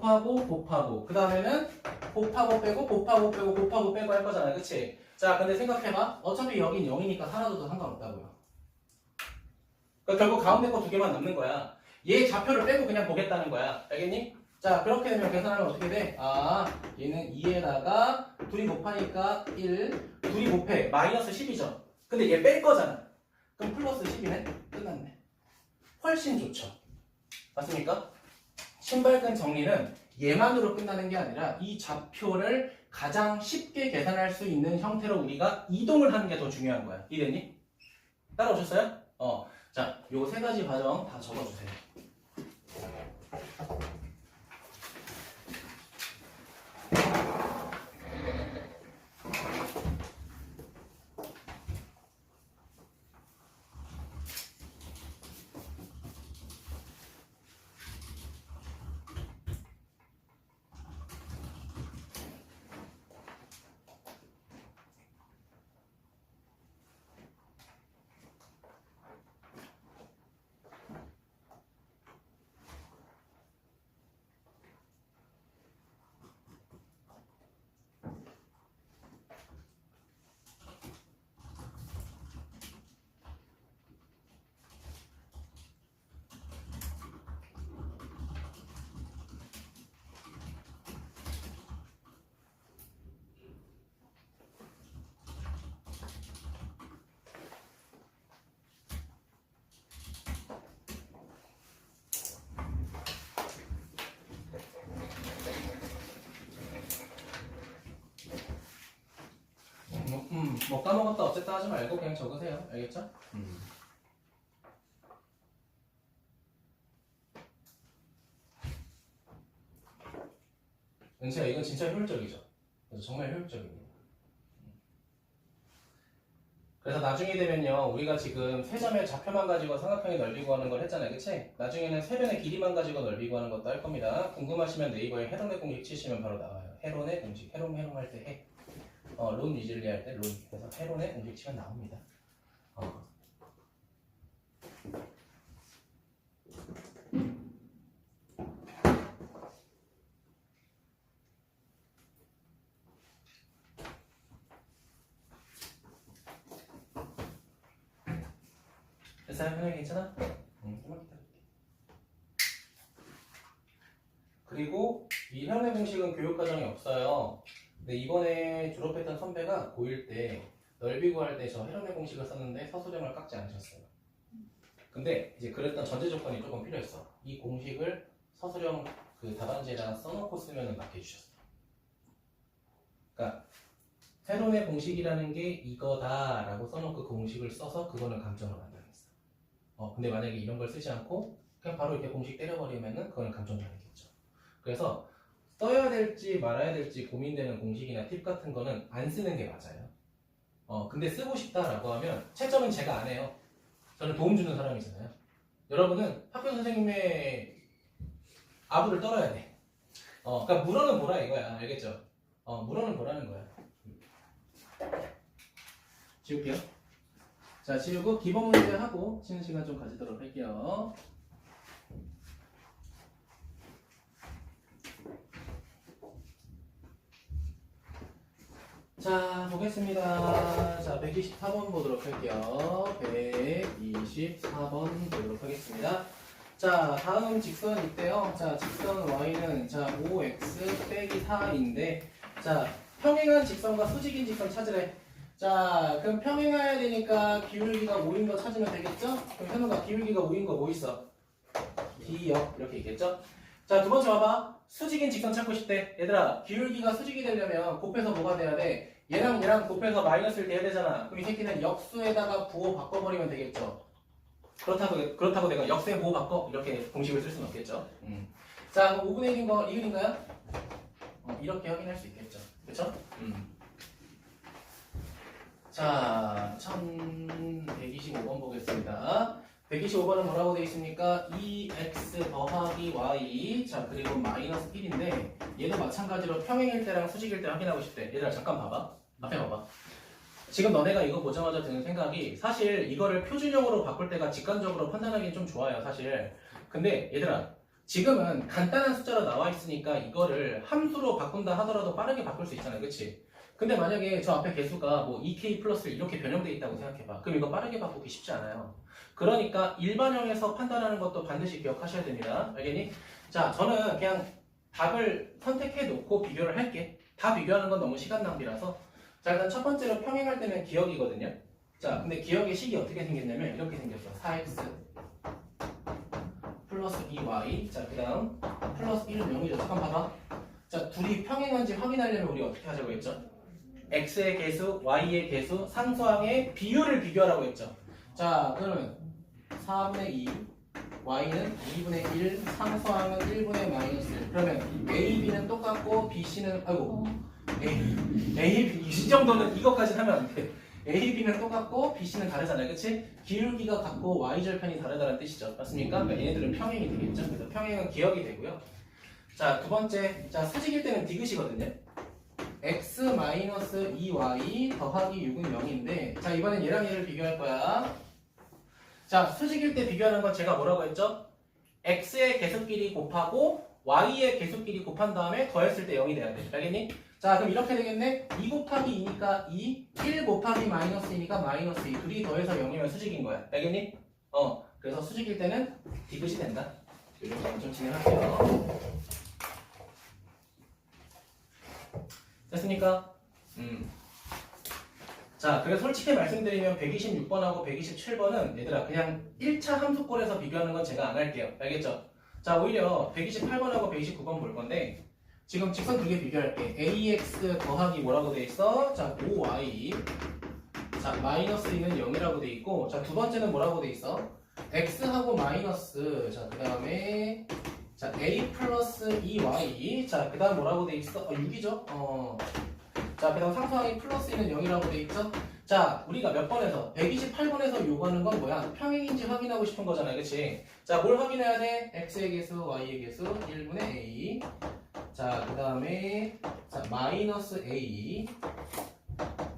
그 다음에는 곱하고 빼고 할 거잖아. 그치? 자, 근데 생각해봐. 어차피 여긴 0이니까 사라져도 상관없다고요. 그러니까 결국 가운데 거 두 개만 남는 거야. 얘 좌표를 빼고 그냥 보겠다는 거야. 알겠니? 자, 그렇게 되면 계산하면 어떻게 돼? 아, 얘는 2에다가 둘이 곱하니까 1, 둘이 곱해. 마이너스 10이죠. 근데 얘 뺄 거잖아. 그럼 플러스 10이네? 끝났네. 훨씬 좋죠. 맞습니까? 신발끈 정리는 얘만으로 끝나는 게 아니라 이 좌표를 가장 쉽게 계산할 수 있는 형태로 우리가 이동을 하는 게 더 중요한 거야. 이해됐니? 따라오셨어요? 자, 요 세 가지 과정 다 적어주세요. 뭐 까먹었다 어쨌다 하지 말고 그냥 적으세요. 알겠죠? 은채야 이건 진짜 효율적이죠. 그래서 정말 효율적입니다. 그래서 나중에 되면요 우리가 지금 세 점의 좌표만 가지고 삼각형의 넓이 구하는 걸 했잖아요. 그치? 나중에는 세 변의 길이만 가지고 넓이 구하는 것도 할 겁니다. 궁금하시면 네이버에 헤론의 공식 치시면 바로 나와요. 헤론의 공식. 헤론 할 때 해. 론 위즐리 할 때 론. 그래서 헤론의 공식 치면 나옵니다. 됐어요? 형이 괜찮아? 좀만 기다릴게. 그리고 이 헤론의 공식은 교육과정이 없어요. 근데 이번에 졸업했던 선배가 고1 때 넓이 구할 때 저 헤론의 공식을 썼는데 서술형을 깎지 않으셨어요. 근데 이제 그랬던 전제 조건이 조금 필요했어. 이 공식을 서술형 그 답안지에다가 써놓고 쓰면 맞게 해주셨어. 그러니까 헤론의 공식이라는 게 이거다라고 써놓고 그 공식을 써서 그거는 감점을 만들어냈어. 근데 만약에 이런 걸 쓰지 않고 그냥 바로 이렇게 공식 때려버리면은 그거는 감점이 아니겠죠. 그래서 써야 될지 말아야 될지 고민되는 공식이나 팁 같은 거는 안 쓰는 게 맞아요. 근데 쓰고 싶다라고 하면 채점은 제가 안 해요. 저는 도움 주는 사람이잖아요. 여러분은 학교 선생님의 아부를 떨어야 돼. 그러니까 물어는 보라 이거야. 알겠죠? 물어는 보라는 거야. 지울게요. 자, 지우고 기본 문제 하고 쉬는 시간 좀 가지도록 할게요. 자, 보겠습니다. 자, 124번 보도록 할게요. 124번 보도록 하겠습니다. 자, 다음 직선 있대요. 자, 직선 y는 자 5x 빼기 4인데 자, 평행한 직선과 수직인 직선 찾으래. 자, 그럼 평행해야 되니까 기울기가 5인 거 찾으면 되겠죠? 그럼 현우가 기울기가 5인 거 뭐 있어? D역 이렇게 있겠죠? 자, 두 번째 봐봐. 수직인 직선 찾고 싶대. 얘들아, 기울기가 수직이 되려면 곱해서 뭐가 돼야 돼? 얘랑 얘랑 곱해서 마이너스를 돼야 되잖아. 그럼 이 새끼는 역수에다가 부호 바꿔버리면 되겠죠? 그렇다고 내가 역수에 부호 바꿔? 이렇게 공식을 쓸 수는 없겠죠? 자, 그럼 5분의 1인 거 이글인가요? 이렇게 확인할 수 있겠죠? 그쵸? 자, 1125번 보겠습니다. 125번은 뭐라고 되어 있습니까? 2x 더하기 y 자 그리고 마이너스 1인데 얘도 마찬가지로 평행일 때랑 수직일 때 확인하고 싶대. 얘들아 잠깐 봐봐. 앞에 봐봐. 지금 너네가 이거 보자마자 드는 생각이 사실 이거를 표준형으로 바꿀 때가 직관적으로 판단하기는 좀 좋아요 사실. 근데 얘들아 지금은 간단한 숫자로 나와 있으니까 이거를 함수로 바꾼다 하더라도 빠르게 바꿀 수 있잖아요. 그치? 근데 만약에 저 앞에 개수가 뭐 2k 플러스 이렇게 변형돼 있다고 생각해봐. 그럼 이거 빠르게 바꾸기 쉽지 않아요. 그러니까 일반형에서 판단하는 것도 반드시 기억하셔야 됩니다. 알겠니? 자, 저는 그냥 답을 선택해 놓고 비교를 할게. 다 비교하는 건 너무 시간 낭비라서. 자, 일단 첫 번째로 평행할 때는 기억이거든요. 자, 근데 기억의 식이 어떻게 생겼냐면 이렇게 생겼어. 4x 플러스 2y. 자, 그 다음 플러스 1은 0이죠. 잠깐 봐봐. 자, 둘이 평행한지 확인하려면 우리 어떻게 하자고 했죠? x의 개수, y의 개수, 상수항의 비율을 비교하라고 했죠. 자, 그러면 4분의 2, y는 2분의 1, 상수항은 1분의 마이너스 1. 그러면 a, b는 똑같고 b, c는 아이고 a, b 이 정도는 이것까지 하면 안 돼. a, b는 똑같고 b, c는 다르잖아요. 그치? 기울기가 같고 y절편이 다르다는 뜻이죠. 맞습니까? 그러니까 얘네들은 평행이 되겠죠. 그래서 평행은 기억이 되고요. 자, 두 번째. 자, 수직일 때는 디귿이거든요. x-2y 더하기 6은 0인데 자 이번엔 얘랑 얘를 비교할 거야. 자 수직일 때 비교하는 건 제가 뭐라고 했죠? x의 개수끼리 곱하고 y의 개수끼리 곱한 다음에 더했을 때 0이 돼야 돼. 알겠니? 자 그럼 이렇게 되겠네. 2 곱하기 2니까 2, 1 곱하기 마이너스 2니까 마이너스 2 둘이 더해서 0이면 수직인 거야. 알겠니? 그래서 수직일 때는 디귿이 된다. 이렇게 좀 진행할게요. 됐습니까? 자, 그래서 솔직히 말씀드리면 126번하고 127번은 얘들아 그냥 1차 함수꼴에서 비교하는 건 제가 안 할게요. 알겠죠? 자, 오히려 128번하고 129번 볼 건데 지금 직선 두 개 비교할게. ax 더하기 뭐라고 돼 있어? 자, 5y 자, 마이너스 2는 0이라고 돼 있고, 자, 두 번째는 뭐라고 돼 있어? x하고 마이너스, 자, 그 다음에, 자, a 플러스 2y, 자, 그 다음 뭐라고 돼 있어? 6이죠? 자, 그 다음 상수항이 플러스 2는 0이라고 돼 있죠? 자, 우리가 몇 번에서, 128번에서 요구하는 건 뭐야? 평행인지 확인하고 싶은 거잖아요, 그치? 자, 뭘 확인해야 돼? x의 개수, y의 개수, 1분의 a. 자, 그 다음에, 자, 마이너스 a.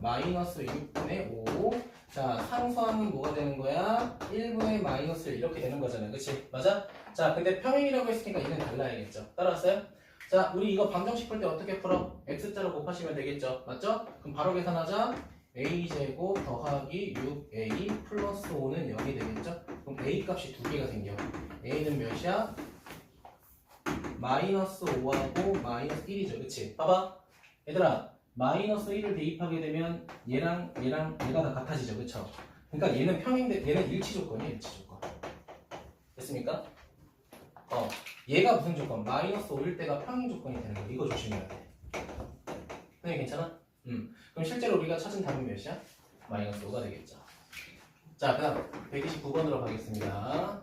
마이너스 6분의 5. 자, 상수항은 뭐가 되는 거야? 1분의 마이너스 1 이렇게 되는 거잖아요. 그치? 맞아? 자, 근데 평행이라고 했으니까 얘는 달라야겠죠. 따라왔어요? 자, 우리 이거 방정식 풀 때 어떻게 풀어? x자로 곱하시면 되겠죠. 맞죠? 그럼 바로 계산하자. a제곱 더하기 6a 플러스 5는 0이 되겠죠? 그럼 a 값이 두 개가 생겨. a는 몇이야? 마이너스 5하고 마이너스 1이죠. 그치? 봐봐. 얘들아. 마이너스 1을 대입하게 되면 얘랑 얘가 다 같아지죠. 그쵸? 그러니까 얘는 평행돼, 얘는 일치 조건이에요. 일치 조건. 됐습니까? 얘가 무슨 조건? 마이너스 5일 때가 평행 조건이 되는 거. 이거 조심해야 돼. 선생님 괜찮아? 그럼 실제로 우리가 찾은 답은 몇이야? 마이너스 5가 되겠죠. 자, 그 다음 129번으로 가겠습니다.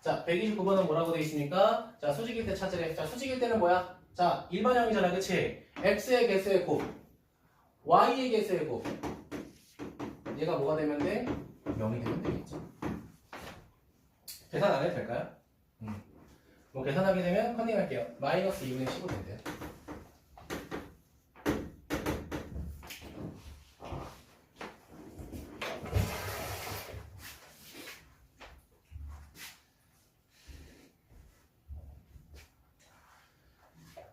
자, 129번은 뭐라고 되어 있습니까? 자, 수직일 때 찾으래. 자, 수직일 때는 뭐야? 자, 일반형이잖아. 그치? x의 개수의 곱, y의 개수의 곱. 얘가 뭐가 되면 돼? 0이 되면 되겠죠. 계산 안 해도 될까요? 뭐 계산하게 되면 컨닝할게요. 마이너스 2분의 15 된대요.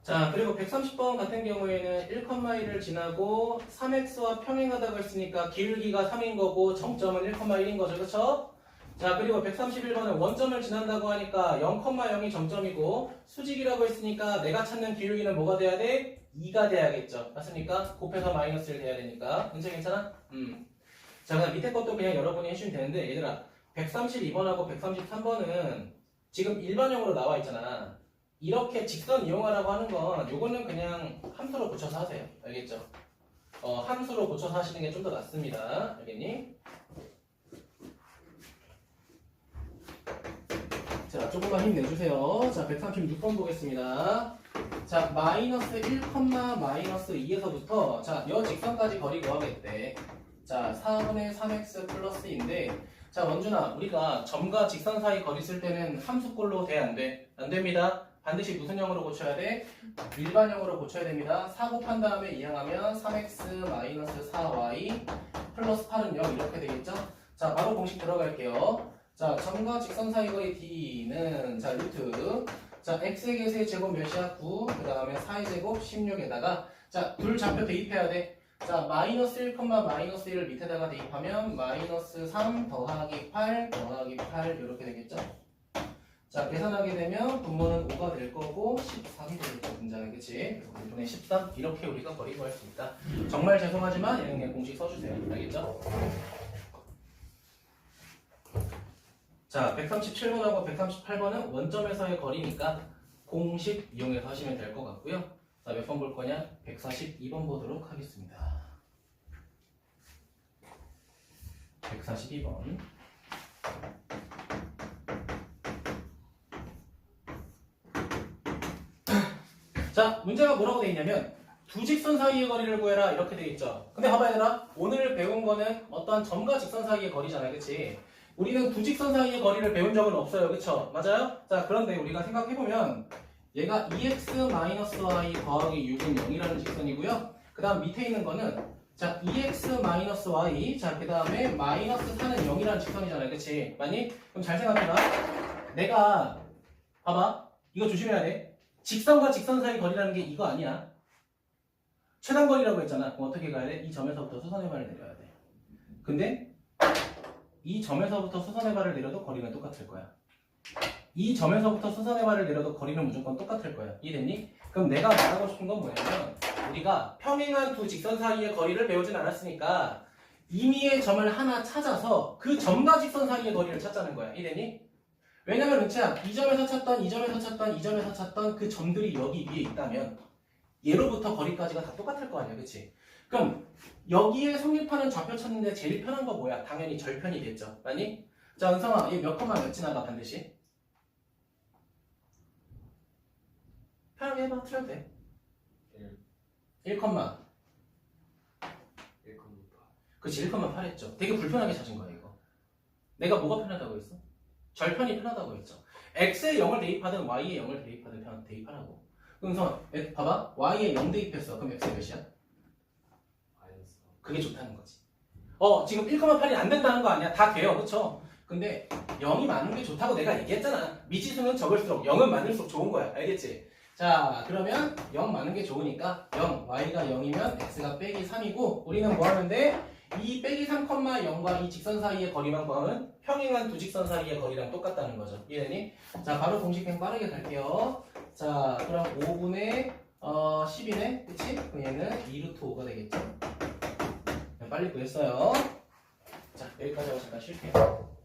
자, 그리고 130번 같은 경우에는 1,1을 지나고 3x와 평행하다고 했으니까 기울기가 3인 거고 정점은 1,1인 거죠. 그쵸? 자, 그리고 131번은 원점을 지난다고 하니까 0,0이 정점이고 수직이라고 했으니까 내가 찾는 기울기는 뭐가 돼야 돼? 2가 돼야겠죠. 맞습니까? 곱해서 마이너스를 돼야 되니까. 괜찮아? 자, 그다음 밑에 것도 그냥 여러분이 해주시면 되는데 얘들아 132번하고 133번은 지금 일반형으로 나와 있잖아. 이렇게 직선 이용하라고 하는 건 요거는 그냥 함수로 고쳐서 하세요. 알겠죠? 함수로 고쳐서 하시는 게 좀 더 낫습니다. 알겠니? 자, 조금만 힘내주세요. 자, 136번 보겠습니다. 자, 마이너스 1, 마이너스 2에서부터 자, 여 직선까지 거리 구하겠대. 자, 4분의 3x 플러스 2인데 자, 원준아, 우리가 점과 직선 사이 거리 쓸 때는 함수꼴로 돼? 안 돼? 안 됩니다. 반드시 무슨 형으로 고쳐야 돼? 일반형으로 고쳐야 됩니다. 4 곱한 다음에 이항하면 3x 마이너스 4y 플러스 8은 0 이렇게 되겠죠? 자, 바로 공식 들어갈게요. 자, 점과 직선 사이 거리 d는 자, 루트 자, x의 개수의 제곱 몇이야? 9 그 다음에 4의 제곱 16에다가 자, 둘 좌표 대입해야 돼. 자, 마이너스 1, 마이너스 1을 밑에다가 대입하면 마이너스 3 더하기 8 더하기 8 이렇게 되겠죠? 자, 계산하게 되면 분모는 5가 될 거고 13이 되겠죠. 분자는. 그치? 5분의 13 이렇게 우리가 거리 구할 수 있다. 정말 죄송하지만 얘는 그냥 공식 써주세요. 알겠죠? 자, 137번하고 138번은 원점에서의 거리니까 공식 이용해서 하시면 될 것 같고요. 자, 몇 번 볼 거냐? 142번 보도록 하겠습니다. 142번. 자, 문제가 뭐라고 되어 있냐면 두 직선 사이의 거리를 구해라 이렇게 되어 있죠. 근데 봐봐 얘들아, 오늘 배운 거는 어떠한 점과 직선 사이의 거리잖아요. 그치? 우리는 두 직선 사이의 거리를 배운 적은 없어요. 그쵸? 맞아요? 자, 그런데 우리가 생각해보면 얘가 2x-y 더하기 6은 0이라는 직선이고요. 그 다음 밑에 있는 거는 자, 2x-y 자, 그 다음에 마이너스 4는 0이라는 직선이잖아요. 그치? 맞니? 그럼 잘 생각해봐. 내가 봐봐. 이거 조심해야 돼. 직선과 직선 사이 거리라는 게 이거 아니야. 최단거리라고 했잖아. 그럼 어떻게 가야 돼? 이 점에서부터 수선의 발을 내려야 돼. 근데 이 점에서부터 수선의 발을 내려도 거리는 똑같을 거야. 이 점에서부터 수선의 발을 내려도 거리는 무조건 똑같을 거야. 이해됐니? 그럼 내가 말하고 싶은 건 뭐냐면 우리가 평행한 두 직선 사이의 거리를 배우진 않았으니까 임의의 점을 하나 찾아서 그 점과 직선 사이의 거리를 찾자는 거야. 이해됐니? 왜냐면 은채야, 이 점에서 찾던, 이 점에서 찾던, 이 점에서 찾던 그 점들이 여기 위에 있다면 얘로부터 거리까지가 다 똑같을 거 아니야, 그치? 그럼 여기에 성립하는 좌표 찾는데 제일 편한 거 뭐야? 당연히 절편이겠죠, 맞니? 자, 은성아, 얘 몇 컴마 몇 지나가 반드시? 편하게 해봐, 틀려도 돼. 1 컴마. 1,8. 그치, 1,8 했죠. 되게 불편하게 찾은 거야, 이거. 내가 뭐가 편하다고 했어? 절편이 편하다고 했죠. x에 0을 대입하든 y에 0을 대입하든 대입하라고. 그럼 봐봐. y에 0 대입했어. 그럼 x에 몇이야? 마이너스. 그게 좋다는 거지. 지금 1,8이 안 된다는 거 아니야? 다 돼요. 그쵸? 근데 0이 많은 게 좋다고 내가 얘기했잖아. 미지수는 적을수록 0은 많을수록 좋은 거야. 알겠지? 자, 그러면 0 많은 게 좋으니까 0, y가 0이면 x가 빼기 3이고 우리는 뭐 하면 돼? 이 빼기 3,0과 이 직선 사이의 거리만 구하면 평행한 두 직선 사이의 거리랑 똑같다는 거죠. 이해되니? 자, 바로 공식행 빠르게 갈게요. 자, 그럼 5분의 10이네? 그치? 그럼 얘는 2루트 5가 되겠죠? 빨리 구했어요. 자, 여기까지 하고 잠깐 쉴게요.